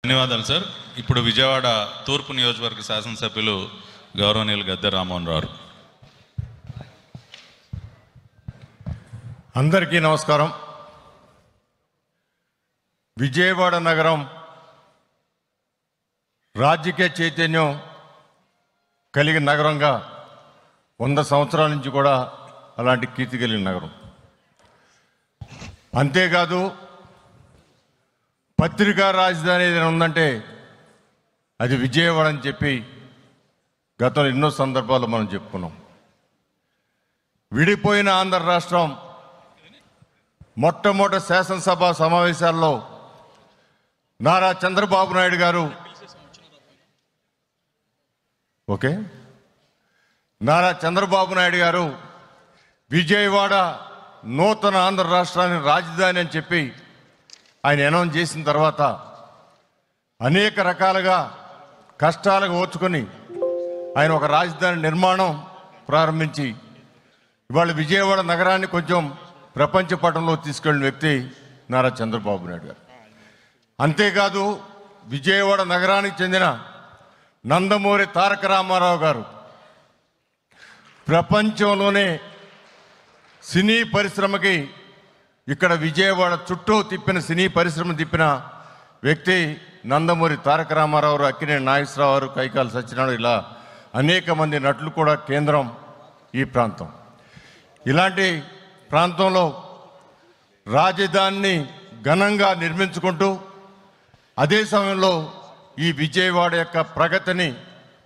ధన్యవాదాలు సార్. ఇప్పుడు విజయవాడ తూర్పు నియోజకవర్గ శాసనసభ్యులు గౌరవనీయులు గద్దె రామ్మోహన్ రావు. అందరికీ నమస్కారం. విజయవాడ నగరం రాజకీయ చైతన్యం కలిగిన నగరంగా 100 సంవత్సరాల నుంచి కూడా అలాంటి కీర్తి కలిగిన నగరం. అంతేకాదు పత్రికా రాజధాని ఏదైనా ఉందంటే అది విజయవాడ అని చెప్పి గతంలో ఎన్నో సందర్భాల్లో మనం చెప్పుకున్నాం. విడిపోయిన ఆంధ్ర రాష్ట్రం మొట్టమొదటి శాసనసభ సమావేశాల్లో నారా చంద్రబాబు నాయుడు గారు నారా చంద్రబాబు నాయుడు గారు విజయవాడ నూతన ఆంధ్ర రాష్ట్రానికి రాజధాని అని చెప్పి ఆయన అనౌన్స్ చేసిన తర్వాత అనేక రకాలుగా కష్టాలకు ఓర్చుకొని ఆయన ఒక రాజధాని నిర్మాణం ప్రారంభించి ఇవాళ విజయవాడ నగరాన్ని కొంచెం ప్రపంచ పటంలో తీసుకెళ్లిన వ్యక్తి నారా చంద్రబాబు నాయుడు గారు. అంతేకాదు విజయవాడ నగరానికి చెందిన నందమూరి తారక రామారావు గారు ప్రపంచంలోనే సినీ పరిశ్రమకి ఇక్కడ విజయవాడ చుట్టూ తిప్పిన సినీ పరిశ్రమ తిప్పిన వ్యక్తి నందమూరి తారక రామారావు, అక్కినేని నాగేశ్వరరావు గారు, కైకాల సత్యనారాయణ, ఇలా అనేక మంది నటులు కూడా కేంద్రం ఈ ప్రాంతం. ఇలాంటి ప్రాంతంలో రాజధానిని ఘనంగా నిర్మించుకుంటూ అదే సమయంలో ఈ విజయవాడ యొక్క ప్రగతిని,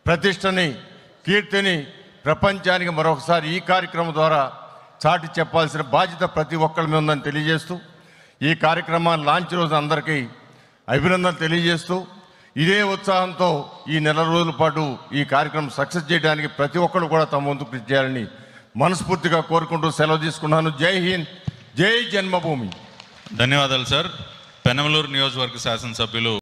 ప్రతిష్టని, కీర్తిని ప్రపంచానికి మరొకసారి ఈ కార్యక్రమం ద్వారా చాటి చెప్పాల్సిన బాధ్యత ప్రతి ఒక్కరి మీద ఉందని తెలియజేస్తూ ఈ కార్యక్రమాన్ని లాంచ్ రోజు అందరికీ అభినందనలు తెలియజేస్తూ ఇదే ఉత్సాహంతో ఈ నెల రోజుల పాటు ఈ కార్యక్రమం సక్సెస్ చేయడానికి ప్రతి ఒక్కరు కూడా తమ వంతు కృషి చేయాలని మనస్ఫూర్తిగా కోరుకుంటూ సెలవు తీసుకున్నాను. జై హింద్, జై జన్మభూమి. ధన్యవాదాలు సార్. పెనమలూరు నియోజకవర్గ శాసనసభ్యులు